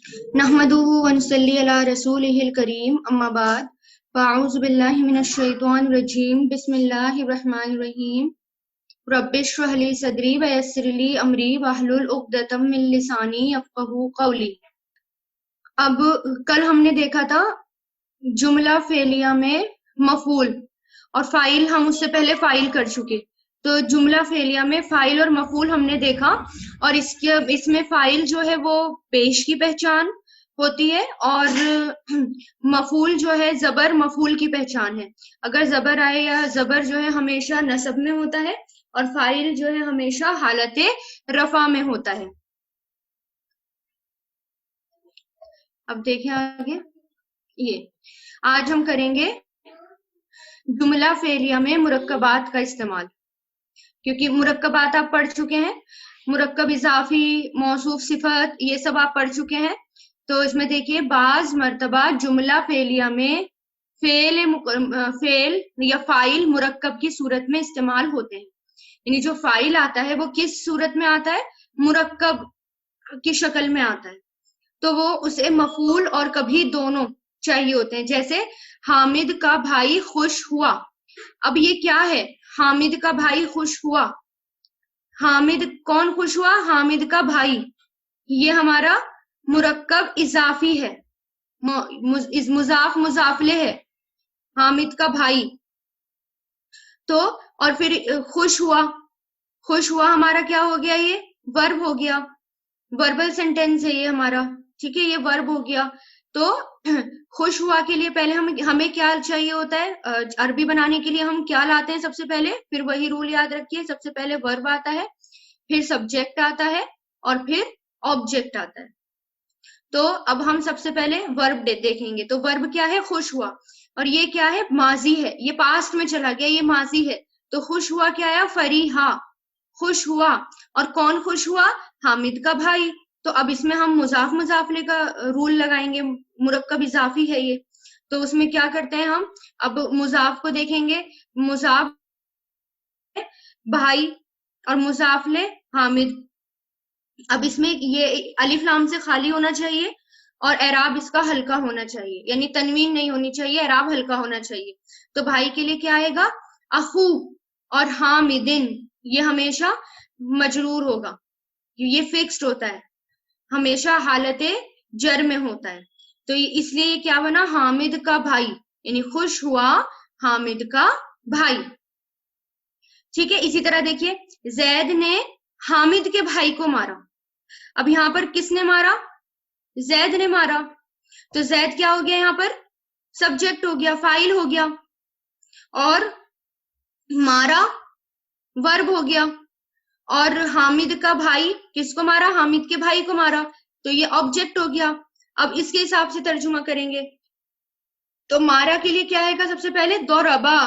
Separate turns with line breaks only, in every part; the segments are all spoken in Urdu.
نحمدہ ونصلی علی رسولہ الکریم اما بعد فاعوذ باللہ من الشیطان الرجیم بسم اللہ الرحمن الرحیم رب اشرح لی صدری ویسر لی امری واحلل عقدۃ من لسانی یفقہوا قولی۔ اب کل ہم نے دیکھا تھا جملہ فعلیہ میں مفعول اور فاعل، ہم اس سے پہلے فاعل کر چکے، تو جملہ فعلیہ میں فاعل اور مفعول ہم نے دیکھا، اور اس میں فاعل جو ہے وہ پیش کی پہچان ہوتی ہے، اور مفعول جو ہے زبر مفعول کی پہچان ہے۔ اگر زبر آئے یا زبر جو ہے ہمیشہ نصب میں ہوتا ہے، اور فاعل جو ہے ہمیشہ حالت رفع میں ہوتا ہے۔ اب دیکھیں آگے، یہ آج ہم کریں گے جملہ فعلیہ میں مرکبات کا استعمال، کیونکہ مرکبات آپ پڑھ چکے ہیں، مرکب اضافی، موصوف، صفت، یہ سب آپ پڑھ چکے ہیں۔ تو اس میں دیکھیے بعض مرتبہ جملہ فعلیہ میں فعل یا فاعل مرکب کی صورت میں استعمال ہوتے ہیں، یعنی جو فاعل آتا ہے وہ کس صورت میں آتا ہے؟ مرکب کی شکل میں آتا ہے، تو وہ اسے مفعول اور کبھی دونوں چاہیے ہوتے ہیں۔ جیسے حامد کا بھائی خوش ہوا، اب یہ کیا ہے؟ حامد کا بھائی خوش ہوا، حامد کون خوش ہوا؟ حامد کا بھائی، یہ ہمارا مرکب اضافی ہے، مضاف مضاف لہ ہے، حامد کا بھائی۔ تو اور پھر خوش ہوا، خوش ہوا ہمارا کیا ہو گیا؟ یہ ورب ہو گیا، وربل سینٹینس ہے یہ ہمارا، ٹھیک ہے، یہ ورب ہو گیا۔ تو خوش ہوا کے لیے پہلے ہمیں کیا چاہیے ہوتا ہے؟ عربی بنانے کے لیے ہم کیا لاتے ہیں سب سے پہلے؟ پھر وہی رول یاد رکھیے، سب سے پہلے ورب آتا ہے، پھر سبجیکٹ آتا ہے، اور پھر آبجیکٹ آتا ہے۔ تو اب ہم سب سے پہلے ورب دیکھیں گے۔ تو ورب کیا ہے؟ خوش ہوا، اور یہ کیا ہے؟ ماضی ہے، یہ پاسٹ میں چلا گیا، یہ ماضی ہے۔ تو خوش ہوا کیا ہے؟ فریحا، خوش ہوا، اور کون خوش ہوا؟ حامد کا بھائی۔ تو اب اس میں ہم مضاف مضافلے کا رول لگائیں گے، مرکب اضافی ہے یہ، تو اس میں کیا کرتے ہیں ہم؟ اب مضاف کو دیکھیں گے، مضاف بھائی اور مضاف لے حامد۔ اب اس میں یہ الف لام سے خالی ہونا چاہیے، اور اعراب اس کا ہلکا ہونا چاہیے، یعنی تنوین نہیں ہونی چاہیے، اعراب ہلکا ہونا چاہیے۔ تو بھائی کے لیے کیا آئے گا؟ اخو، اور حامدن یہ ہمیشہ مجرور ہوگا، یہ فکسڈ ہوتا ہے، ہمیشہ حالت جر میں ہوتا ہے۔ تو اس لیے یہ کیا بنا؟ حامد کا بھائی، یعنی خوش ہوا حامد کا بھائی، ٹھیک ہے۔ اسی طرح دیکھیے زید نے حامد کے بھائی کو مارا، اب یہاں پر کس نے مارا؟ زید نے مارا، تو زید کیا ہو گیا؟ یہاں پر سبجیکٹ ہو گیا، فاعل ہو گیا، اور مارا ورب ہو گیا، اور حامد کا بھائی کس کو مارا؟ حامد کے بھائی کو مارا، تو یہ آبجیکٹ ہو گیا۔ اب اس کے حساب سے ترجمہ کریں گے، تو مارا کے لیے کیا آئے گا؟ سب سے پہلے ضربا،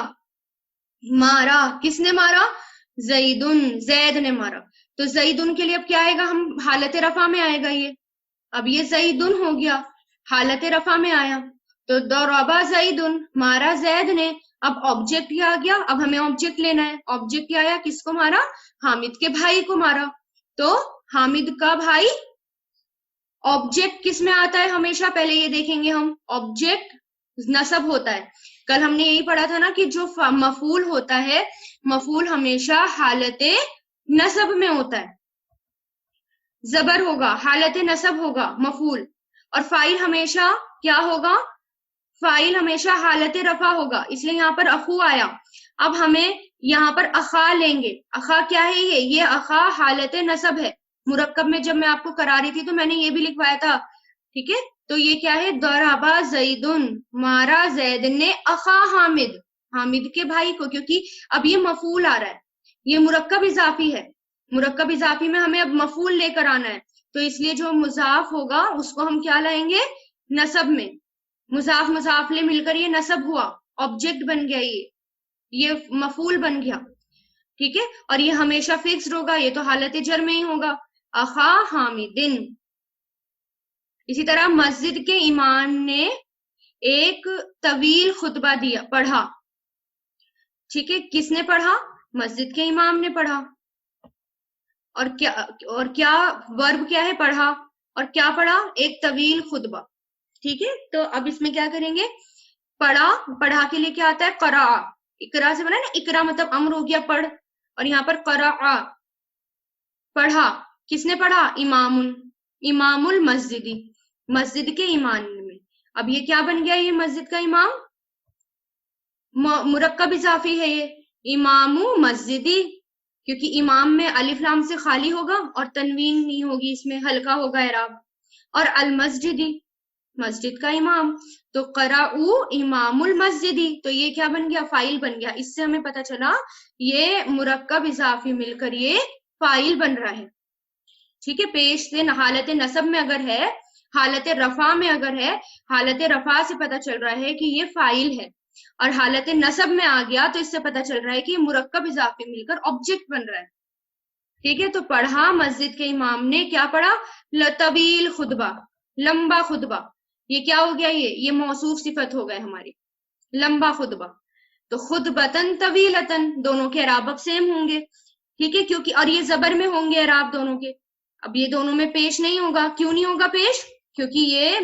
مارا، کس نے مارا؟ زیدن، زید نے مارا۔ تو زیدن کے لیے اب کیا آئے گا؟ ہم حالت رفع میں آئے گا یہ، اب یہ زیدن ہو گیا، حالت رفع میں آیا، تو ضربا زیدن، مارا زید نے۔ اب آبجیکٹ کیا آ گیا، اب ہمیں آبجیکٹ لینا ہے، آبجیکٹ کیا آیا؟ کس کو مارا؟ حامد کے بھائی کو مارا۔ تو حامد کا بھائی، آبجیکٹ کس میں آتا ہے ہمیشہ؟ پہلے یہ دیکھیں گے ہم، آبجیکٹ نصب ہوتا ہے۔ کل ہم نے یہی پڑھا تھا نا کہ جو مفعول ہوتا ہے، مفعول ہمیشہ حالت نصب میں ہوتا ہے، زبر ہوگا، حالت نصب ہوگا مفعول، اور فاعل ہمیشہ کیا ہوگا؟ فاعل ہمیشہ حالت رفع ہوگا، اس لیے یہاں پر اخو آیا۔ اب ہمیں یہاں پر اخا لیں گے، اخا کیا ہے؟ یہ اخا حالت نصب ہے، مرکب میں جب میں آپ کو کرا رہی تھی تو میں نے یہ بھی لکھوایا تھا، ٹھیک ہے۔ تو یہ کیا ہے؟ ضربا زیدن، مارا زید نے اخا حامد، حامد کے بھائی کو، کیونکہ اب یہ مفعول آ رہا ہے، یہ مرکب اضافی ہے، مرکب اضافی میں ہمیں اب مفعول لے کر آنا ہے، تو اس لیے جو مضاف ہوگا اس کو ہم کیا لائیں گے؟ نصب میں، مضاف مضاف لے مل کر یہ نصب ہوا، آبجیکٹ بن گیا، یہ مفعول بن گیا، ٹھیک ہے۔ اور یہ ہمیشہ فکسڈ ہوگا، یہ تو حالت جر میں ہی ہوگا، اخا حامدن۔ اسی طرح مسجد کے امام نے ایک طویل خطبہ پڑھا، ٹھیک ہے، کس نے پڑھا؟ مسجد کے امام نے پڑھا، اور کیا ورب کیا ہے؟ پڑھا، اور کیا پڑھا؟ ایک طویل خطبہ. ٹھیک ہے، تو اب اس میں کیا کریں گے؟ پڑھا، پڑھا کے لیے کیا آتا ہے؟ قرأ. اقرا سے بنا نا، اقرا مطلب امر ہو گیا پڑھ، اور یہاں پر قرأ پڑھا. کس نے پڑھا؟ امام، امام المسجدی، مسجد کے امام میں. اب یہ کیا بن گیا؟ یہ مسجد کا امام مرکب اضافی ہے یہ، امام مسجدی، کیونکہ امام میں الف لام سے خالی ہوگا اور تنوین نہیں ہوگی، اس میں ہلکا ہوگا اعراب. اور المسجدی، مسجد کا امام، تو قرأوا امام المسجدی، تو یہ کیا بن گیا؟ فاعل بن گیا. اس سے ہمیں پتا چلا یہ مرکب اضافی مل کر یہ فاعل بن رہا ہے. ٹھیک ہے، پیش سے حالت نصب میں اگر ہے، حالت رفع میں اگر ہے، حالت رفع سے پتا چل رہا ہے کہ یہ فاعل ہے، اور حالت نصب میں آ گیا تو اس سے پتا چل رہا ہے کہ یہ مرکب اضافی مل کر آبجیکٹ بن رہا ہے. ٹھیک ہے، تو پڑھا مسجد کے امام نے، کیا پڑھا؟ طویل خطبہ، لمبا خطبہ. یہ کیا ہو گیا؟ یہ موصوف صفت ہو گئے ہماری، لمبا خطبہ. تو خطبتن طویلتن، دونوں کے اعراب اب سیم ہوں گے. ٹھیک ہے، کیونکہ اور یہ زبر میں ہوں گے اعراب دونوں کے. اب یہ دونوں میں پیش نہیں ہوگا. کیوں نہیں ہوگا پیش؟ کیونکہ یہ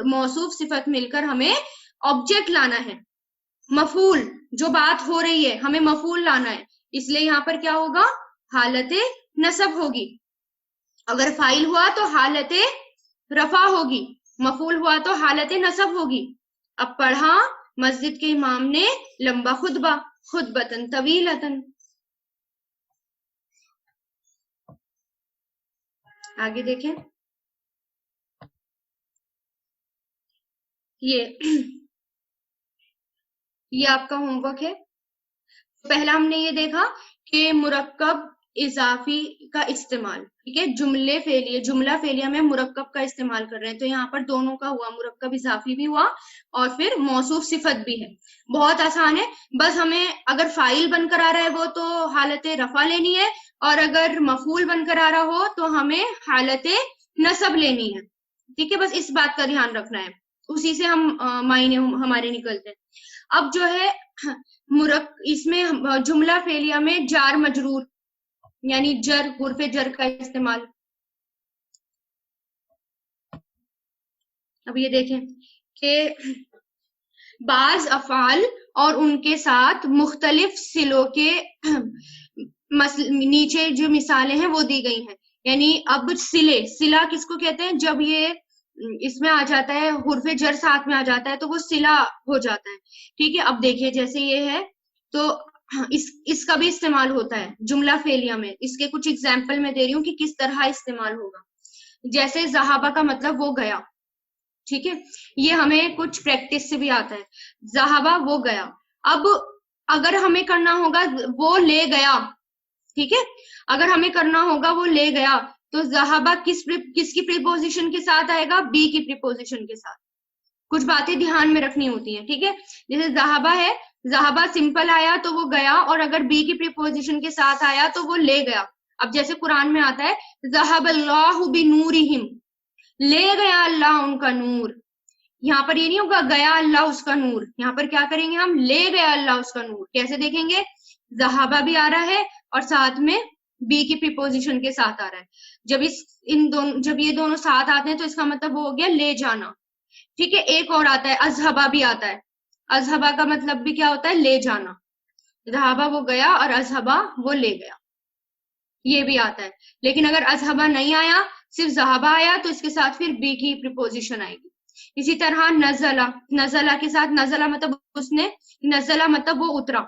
موصوف صفت مل کر ہمیں آبجیکٹ لانا ہے، مفعول. جو بات ہو رہی ہے ہمیں مفعول لانا ہے، اس لیے یہاں پر کیا ہوگا؟ حالت نصب ہوگی. اگر فاعل ہوا تو حالت رفع ہوگی، مفعول ہوا تو حالت نصب ہوگی. اب پڑھا مسجد کے امام نے لمبا خطبہ، خطبتن طویلتن. آگے دیکھیں، یہ آپ کا ہوم ورک ہے. پہلا ہم نے یہ دیکھا کہ مرکب اضافی کا استعمال. ٹھیک ہے، جملہ فعلیہ میں مرکب کا استعمال کر رہے ہیں، تو یہاں پر دونوں کا ہوا، مرکب اضافی بھی ہوا اور پھر موصوف صفت بھی ہے. بہت آسان ہے، بس ہمیں اگر فاعل بن کر آ رہا ہے وہ تو حالت رفع لینی ہے، اور اگر مفعول بن کر آ رہا ہو تو ہمیں حالت نصب لینی ہے. ٹھیک ہے، بس اس بات کا دھیان رکھنا ہے، اسی سے ہم معنی ہمارے نکلتے ہیں. اب جو ہے اس میں جملہ فعلیہ میں جار مجرور یعنی جر، حرف جر کا استعمال. اب یہ دیکھیں کہ بعض افعال اور ان کے ساتھ مختلف صلوں کے نیچے جو مثالیں ہیں وہ دی گئی ہیں. یعنی اب صلہ کس کو کہتے ہیں؟ جب یہ اس میں آ جاتا ہے، حرف جر ساتھ میں آ جاتا ہے تو وہ صلہ ہو جاتا ہے. ٹھیک ہے، اب دیکھیے جیسے یہ ہے تو اس کا بھی استعمال ہوتا ہے جملہ فعلیہ میں. اس کے کچھ اگزامپل میں دے رہی ہوں کہ کس طرح استعمال ہوگا. جیسے ذہابہ کا مطلب وہ گیا. ٹھیک ہے، یہ ہمیں کچھ پریکٹس سے بھی آتا ہے. ذہابہ وہ گیا. اب اگر ہمیں کرنا ہوگا وہ لے گیا. ٹھیک ہے، اگر ہمیں کرنا ہوگا وہ لے گیا تو ذہابہ کس کی پریپوزیشن کے ساتھ آئے گا؟ بی کی پریپوزیشن کے ساتھ. کچھ باتیں دھیان میں رکھنی ہوتی ہیں. ٹھیک ہے، جیسے ذہابہ ہے، ذہابہ سمپل آیا تو وہ گیا، اور اگر بی کی پریپوزیشن کے ساتھ آیا تو وہ لے گیا. اب جیسے قرآن میں آتا ہے ذہب اللہ بنورہم، لے گیا اللہ ان کا نور. یہاں پر یہ نہیں ہوگا گیا اللہ اس کا نور، یہاں پر کیا کریں گے ہم؟ لے گیا اللہ اس کا نور. کیسے دیکھیں گے؟ ذہابہ بھی آ رہا ہے اور ساتھ میں بی کی پریپوزیشن کے ساتھ آ رہا ہے. جب یہ دونوں ساتھ آتے ہیں تو اس کا مطلب وہ ہو گیا لے جانا. ٹھیک ہے، ایک اور آتا ہے اذہبہ بھی آتا ہے. اذہبہ کا مطلب بھی کیا ہوتا ہے؟ لے جانا. ذہابہ وہ گیا اور اذہبہ وہ لے گیا، یہ بھی آتا ہے. لیکن اگر اذہبہ نہیں آیا، صرف ذہابہ آیا تو اس کے ساتھ پھر بی کی پریپوزیشن آئے گی. اسی طرح نزلہ، نزلہ کے ساتھ نزلہ مطلب اس نے، نزلہ مطلب وہ اترا،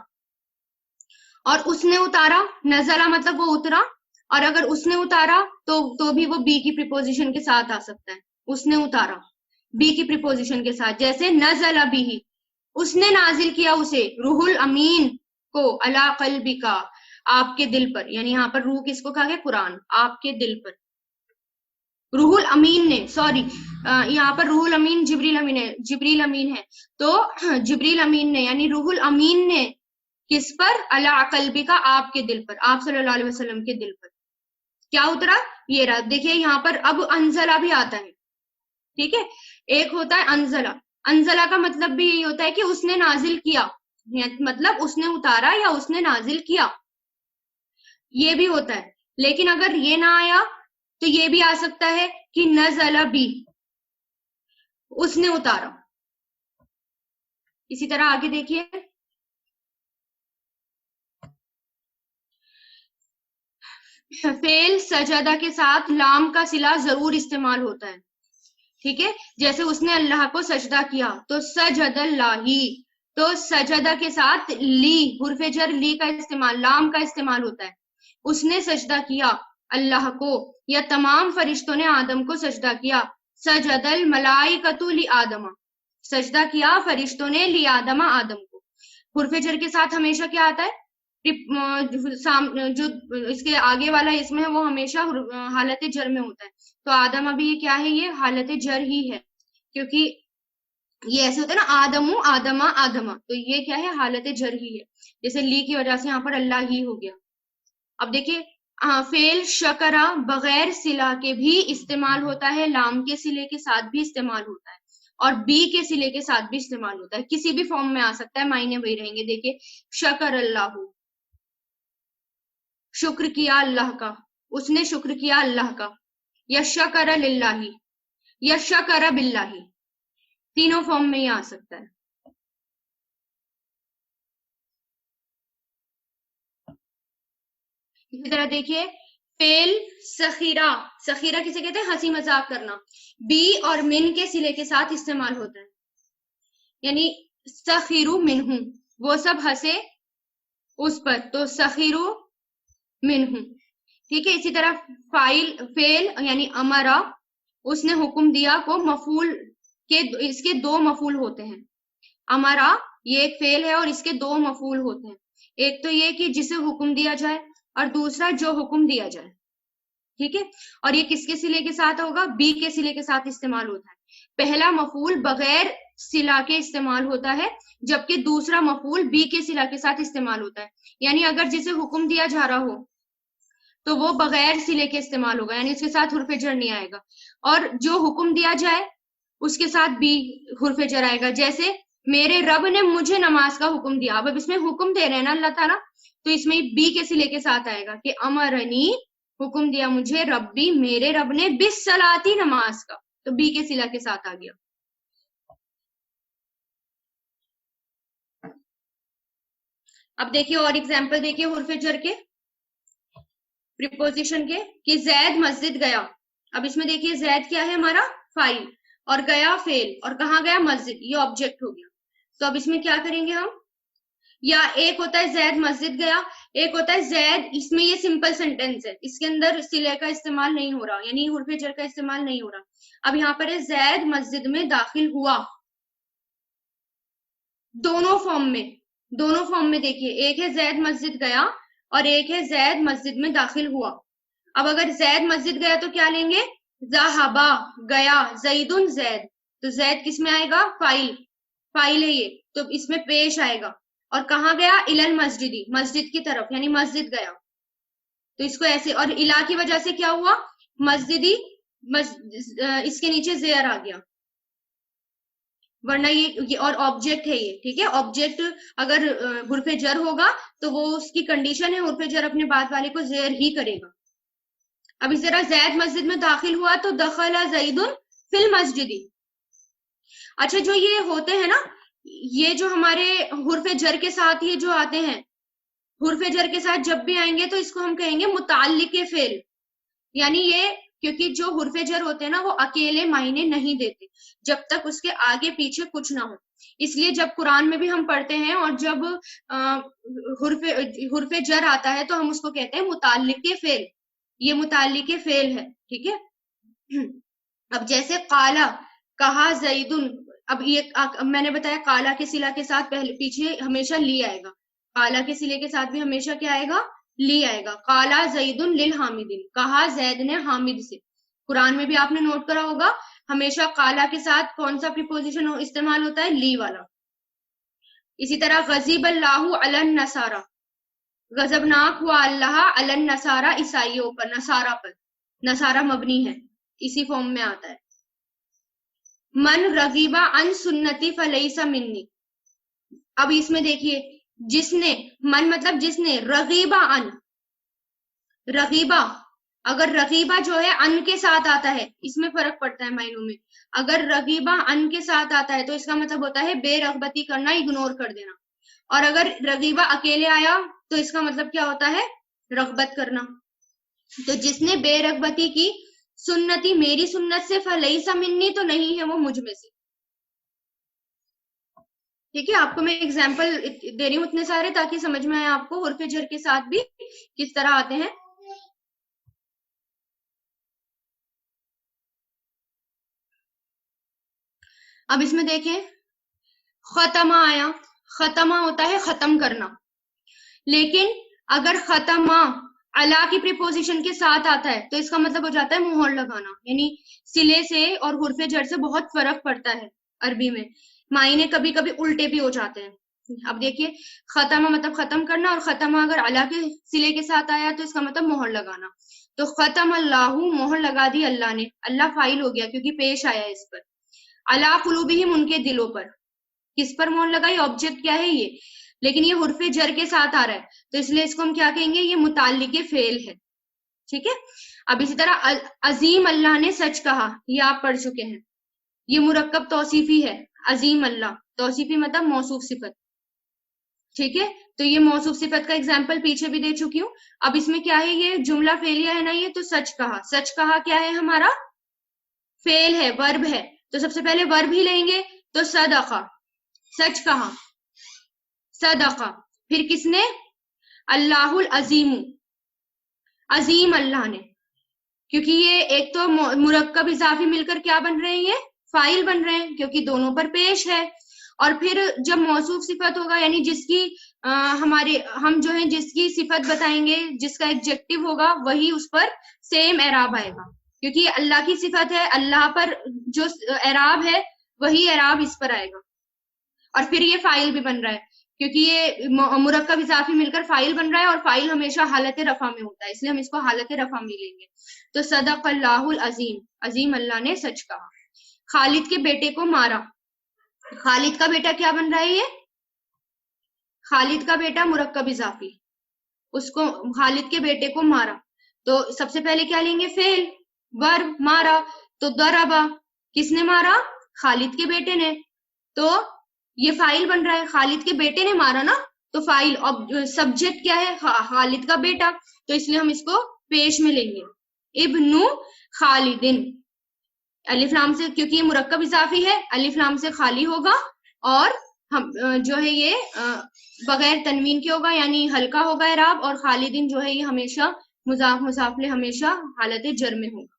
اور اس نے اتارا، نزلہ مطلب وہ اترا، اور اگر اس نے اتارا تو بھی وہ بی کی پریپوزیشن کے ساتھ آ سکتا ہے. اس نے اتارا بی کی پریپوزیشن کے ساتھ. جیسے نزل بہ، اس نے نازل کیا اسے، روح الامین کو، علی قلبک، آپ کے دل پر. یعنی یہاں پر روح کس کو کہا گیا؟ قرآن، آپ کے دل پر. روح الامین نے، سوری یہاں پر روح الامین جبریل امین ہے، جبریل امین ہے. تو جبریل امین نے یعنی روح الامین نے کس پر؟ علی قلبک، آپ کے دل پر، آپ صلی اللہ علیہ وسلم کے دل پر کیا اترا؟ یہ رہا. دیکھیے یہاں پر اب انزلہ بھی آتا ہے. ٹھیک ہے، ایک ہوتا ہے انزلہ. انزلہ کا مطلب بھی یہی ہوتا ہے کہ اس نے نازل کیا، مطلب اس نے اتارا یا اس نے نازل کیا، یہ بھی ہوتا ہے. لیکن اگر یہ نہ آیا تو یہ بھی آ سکتا ہے کہ نزل بی، اس نے اتارا. اسی طرح آگے دیکھیے فعل سجدہ کے ساتھ لام کا صلہ ضرور استعمال ہوتا ہے. ٹھیک ہے، جیسے اس نے اللہ کو سجدہ کیا تو سجد اللہ، تو سجدہ کے ساتھ لی حرف جر لی کا استعمال، لام کا استعمال ہوتا ہے. اس نے سجدہ کیا اللہ کو، یا تمام فرشتوں نے آدم کو سجدہ کیا. سجد الملائکۃ لآدم، سجدہ کیا فرشتوں نے لآدم آدم کو. حرف جر کے ساتھ ہمیشہ کیا آتا ہے؟ جو اس کے آگے والا اسم ہے وہ ہمیشہ حالت جر میں ہوتا ہے. تو آدم ابھی یہ کیا ہے؟ یہ حالت جر ہی ہے، کیونکہ یہ ایسے ہوتا ہے نا آدم آدما آدما، تو یہ کیا ہے؟ حالت جر ہی ہے. جیسے لی کی وجہ سے یہاں پر اللہ ہی ہو گیا. اب دیکھیے فعل شکرا بغیر صلہ کے بھی استعمال ہوتا ہے، لام کے صلے کے ساتھ بھی استعمال ہوتا ہے، اور بی کے صلے کے ساتھ بھی استعمال ہوتا ہے. کسی بھی فارم میں آ سکتا ہے، معنی وہی رہیں گے. دیکھیے شکر اللہ، شکر کیا اللہ کا، اس نے شکر کیا اللہ کا. یا شکر للہ، یا شکر باللہ، تینوں فارم میں یہ آ سکتا ہے. اسی طرح دیکھیے فعل سخیرہ، سخیرہ کسے کہتے ہیں؟ ہنسی مذاق کرنا. بی اور من کے صلے کے ساتھ استعمال ہوتا ہے، یعنی سخیرو منہ، وہ سب ہنسے اس پر، تو سخیرو منہ. ٹھیک ہے. اسی طرح فعل یعنی امرا، اس نے حکم دیا کو، مفعول کے اس کے دو مفعول ہوتے ہیں. امرا یہ ایک فعل ہے اور اس کے دو مفعول ہوتے ہیں. ایک تو یہ کہ جسے حکم دیا جائے، اور دوسرا جو حکم دیا جائے. ٹھیک ہے. اور یہ کس کے صلے کے ساتھ ہوگا؟ بی کے صلے کے ساتھ استعمال ہوتا ہے. پہلا مفعول بغیر صلہ کے استعمال ہوتا ہے، جبکہ دوسرا مفعول بی کے صلہ کے ساتھ استعمال ہوتا ہے. یعنی اگر جسے حکم دیا جا رہا ہو تو وہ بغیر صلے کے استعمال ہوگا، یعنی اس کے ساتھ حرف جر نہیں آئے گا. اور جو حکم دیا جائے اس کے ساتھ بھی حرف جر آئے گا. جیسے میرے رب نے مجھے نماز کا حکم دیا، اب اس میں حکم دے رہے ہیں نا اللہ تعالیٰ، تو اس میں بی کے صلے کے ساتھ آئے گا کہ امرنی، حکم دیا مجھے، ربی میرے رب نے، بالصلاۃ نماز کا، تو بی کے صلہ کے ساتھ آ گیا. اب دیکھیے اور ایگزامپل دیکھیے حرف جر کے، پریپوزیشن کے، کہ زید مسجد گیا. اب اس میں دیکھیے زید کیا ہے؟ ہمارا فاعل، اور گیا فعل، اور کہاں گیا؟ مسجد، یہ آبجیکٹ ہو گیا. تو اب اس میں کیا کریں گے ہم؟ یا ایک ہوتا ہے زید مسجد گیا، ایک ہوتا ہے زید، اس میں یہ سمپل سینٹینس ہے، اس کے اندر صلے کا استعمال نہیں ہو رہا، یعنی حرف جر کا استعمال نہیں ہو رہا. اب یہاں پر ہے زید مسجد میں داخل ہوا. دونوں فارم میں دیکھیے، ایک ہے زید مسجد گیا اور ایک ہے زید مسجد میں داخل ہوا. اب اگر زید مسجد گیا تو کیا لیں گے؟ ذہبا گیا زیدن زید، تو زید کس میں آئے گا؟ فاعل ہے یہ، تو اس میں پیش آئے گا. اور کہاں گیا؟ الال مسجدی، مسجد کی طرف، یعنی مسجد گیا. تو اس کو ایسے، اور الا کی وجہ سے کیا ہوا؟ مسجدی، اس کے نیچے زیر آ گیا، ورنہ یہ اور آبجیکٹ ہے یہ. ٹھیک ہے. آبجیکٹ اگر حرف جر ہوگا تو وہ اس کی کنڈیشن ہے حرف جر اپنے بعد والے کو زیر ہی کرے گا. اب اس طرح زید مسجد میں داخل ہوا تو دخل زید فی المسجد. اچھا جو یہ ہوتے ہیں نا، یہ جو ہمارے حرف جر کے ساتھ یہ جو آتے ہیں، حرف جر کے ساتھ جب بھی آئیں گے تو اس کو ہم کہیں گے متعلق فعل. یعنی یہ کیونکہ جو حرف جر ہوتے ہیں نا وہ اکیلے معنی نہیں دیتے جب تک اس کے آگے پیچھے کچھ نہ ہو. اس لیے جب قرآن میں بھی ہم پڑھتے ہیں اور جب حرف جر آتا ہے تو ہم اس کو کہتے ہیں متعلق فعل. یہ متعلق فعل ہے. ٹھیک ہے. اب جیسے قالا، کہا زیدن، اب یہ میں نے بتایا قالا کے صلہ کے ساتھ پہلے پیچھے ہمیشہ لی آئے گا، قالا کے صلے کے ساتھ بھی ہمیشہ کیا آئے گا؟ لی آئے گا. قالا زیدن للحامدین، کہا زید نے حامد سے. قرآن میں بھی آپ نے نوٹ کرا ہوگا ہمیشہ قالا کے ساتھ کون سا پریپوزیشن استعمال ہوتا ہے؟ لی والا. اسی طرح غضب اللہ علی النصارى، غضبناک ہوا اللہ علی النصارى، عیسائیوں پر، نصارہ پر. نصارہ مبنی ہے، اسی فارم میں آتا ہے. من رغب عن سنتی فلیس منی. اب اس میں دیکھیے جس نے، من مطلب جس نے، رغیبہ ان، رغیبہ، اگر رغیبہ جو ہے ان کے ساتھ آتا ہے، اس میں فرق پڑتا ہے معنوں میں. اگر رغیبہ ان کے ساتھ آتا ہے تو اس کا مطلب ہوتا ہے بے رغبتی کرنا، اگنور کر دینا. اور اگر رغیبہ اکیلے آیا تو اس کا مطلب کیا ہوتا ہے؟ رغبت کرنا. تو جس نے بے رغبتی کی سنتی میری سنت سے فلیسا منی، تو نہیں ہے وہ مجھ میں سے. ٹھیک ہے، آپ کو میں اگزامپل دے رہی ہوں اتنے سارے تاکہ سمجھ میں آئے آپ کو حرف جر کے ساتھ بھی کس طرح آتے ہیں. اب اس میں دیکھیں ختمہ آیا، ختمہ ہوتا ہے ختم کرنا، لیکن اگر ختمہ علا کی پریپوزیشن کے ساتھ آتا ہے تو اس کا مطلب ہو جاتا ہے مہر لگانا. یعنی سلے سے اور حرف جر سے بہت فرق پڑتا ہے عربی میں، معنی کبھی کبھی الٹے بھی ہو جاتے ہیں. اب دیکھیے ختمہ مطلب ختم کرنا، اور ختمہ اگر علا کے سلے کے ساتھ آیا تو اس کا مطلب مہر لگانا. تو ختم اللہ، مہر لگا دی اللہ نے. اللہ فاعل ہو گیا کیونکہ پیش آیا اس پر. علی قلوبہم، ان کے دلوں پر. کس پر مہر لگائی؟ آبجیکٹ کیا ہے یہ، لیکن یہ حرف جر کے ساتھ آ رہا ہے تو اس لیے اس کو ہم کیا کہیں گے؟ یہ متعلق فعل ہے. ٹھیک ہے. اب اسی طرح عظیم اللہ نے سچ کہا، یہ آپ پڑھ چکے ہیں. یہ مرکب توصیفی ہے. عظیم اللہ توصیفی مطلب موصوف صفت. ٹھیک ہے، تو یہ موصوف صفت کا اگزامپل پیچھے بھی دے چکی ہوں. اب اس میں کیا ہے؟ یہ جملہ فعلیہ ہے نا، یہ تو سچ کہا. سچ کہا کیا ہے؟ ہمارا فعل ہے، ورب ہے. تو سب سے پہلے ورب ہی لیں گے تو صدقہ، سچ کہا، صدقہ. پھر کس نے؟ اللہ العظیم، عظیم اللہ نے. کیونکہ یہ ایک تو مرکب اضافی مل کر کیا بن رہے ہیں؟ یہ فاعل بن رہے ہیں کیونکہ دونوں پر پیش ہے. اور پھر جب موصوف صفت ہوگا یعنی جس کی ہم جو ہے جس کی صفت بتائیں گے، جس کا ایڈجیکٹو ہوگا، وہی اس پر سیم اعراب آئے گا. کیونکہ یہ اللہ کی صفت ہے، اللہ پر جو اعراب ہے وہی اعراب اس پر آئے گا. اور پھر یہ فاعل بھی بن رہا ہے کیونکہ یہ مرکب اضافی مل کر فاعل بن رہا ہے، اور فاعل ہمیشہ حالت رفع میں ہوتا ہے، اس لیے ہم اس کو حالت رفع میں لیں گے. تو صدق اللہ العظیم، عظیم اللہ نے سچ کہا. خالد کے بیٹے کو مارا. خالد کا بیٹا کیا بن رہا ہے؟ یہ خالد کا بیٹا مرکب اضافی، اس کو خالد کے بیٹے کو مارا. تو سب سے پہلے کیا لیں گے؟ فعل، ورب، مارا. تو ضربا، کس نے مارا؟ خالد کے بیٹے نے. تو یہ فاعل بن رہا ہے، خالد کے بیٹے نے مارا نا، تو فاعل. اب سبجیکٹ کیا ہے؟ خالد کا بیٹا، تو اس لیے ہم اس کو پیش میں لیں گے. ابن خالدن، الف لام سے، کیونکہ یہ مرکب اضافی ہے الف لام سے خالی ہوگا، اور ہم جو ہے یہ بغیر تنوین کے ہوگا یعنی ہلکا ہوگا اعراب. اور خالدن جو ہے یہ ہمیشہ مضاف مضاف لہ ہمیشہ حالت جر میں ہوگا.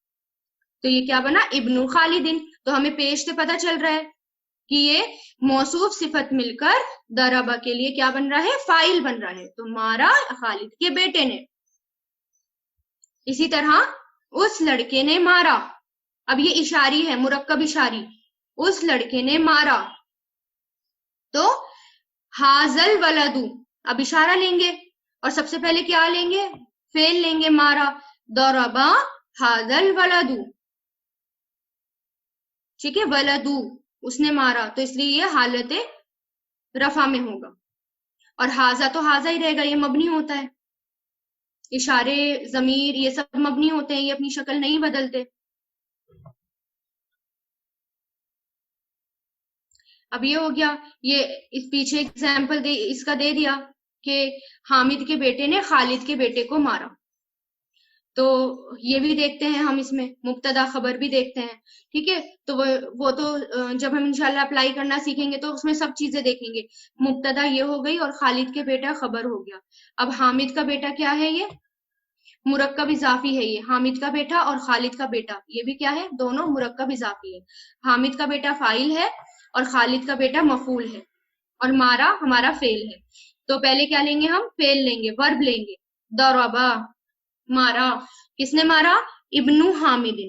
تو یہ کیا بنا؟ ابن خالدن. تو ہمیں پیش سے پتہ چل رہا ہے کہ یہ موصوف صفت مل کر ضربہ کے لیے کیا بن رہا ہے؟ فاعل بن رہا ہے. تو مارا خالد کے بیٹے نے. اسی طرح اس لڑکے نے مارا. اب یہ اشاری ہے، مرکب اشاری. اس لڑکے نے مارا. تو حاضل ولدو، اب اشارہ لیں گے اور سب سے پہلے کیا لیں گے؟ فعل لیں گے، مارا. ضربا حاضل ولدو. ٹھیک ہے، ولدو اس نے مارا، تو اس لیے یہ حالت رفع میں ہوگا. اور حاضہ تو حاضہ ہی رہے گا، یہ مبنی ہوتا ہے. اشارے، ضمیر، یہ سب مبنی ہوتے ہیں، یہ اپنی شکل نہیں بدلتے. اب یہ ہو گیا، یہ اس پیچھے اگزامپل اس کا دے دیا کہ حامد کے بیٹے نے خالد کے بیٹے کو مارا. تو یہ بھی دیکھتے ہیں ہم، اس میں مبتدا خبر بھی دیکھتے ہیں. ٹھیک ہے، تو وہ تو جب ہم انشاءاللہ اپلائی کرنا سیکھیں گے تو اس میں سب چیزیں دیکھیں گے. مبتدا یہ ہو گئی اور خالد کے بیٹا خبر ہو گیا. اب حامد کا بیٹا کیا ہے؟ یہ مرکب اضافی ہے. یہ حامد کا بیٹا اور خالد کا بیٹا یہ بھی کیا ہے؟ دونوں مرکب اضافی ہے. حامد کا بیٹا فاعل ہے اور خالد کا بیٹا مفعول ہے، اور مارا ہمارا فعل ہے. تو پہلے کیا لیں گے؟ ہم فعل لیں گے، ورب لیں گے. ضربا، مارا. کس نے مارا؟ ابن حامد،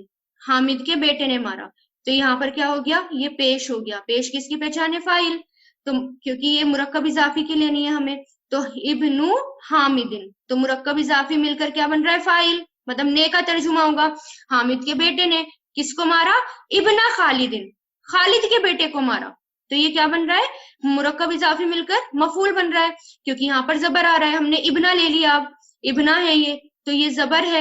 حامد کے بیٹے نے مارا. تو یہاں پر کیا ہو گیا؟ یہ پیش ہو گیا. پیش کس کی پہچان ہے؟ فاعل. تو کیونکہ یہ مرکب اضافی کے لیے نہیں ہے ہمیں، تو ابن حامد، تو مرکب اضافی مل کر کیا بن رہا ہے؟ فاعل. مطلب نے کا ترجمہ ہوگا حامد کے بیٹے نے کس کو مارا؟ ابن خالد، خالد کے بیٹے کو مارا. تو یہ کیا بن رہا ہے؟ مرکب اضافی مل کر مفعول بن رہا ہے، کیونکہ یہاں پر زبر آ رہا ہے، ہم نے ابنا لے لیا. اب ابنا ہے یہ، تو یہ زبر ہے.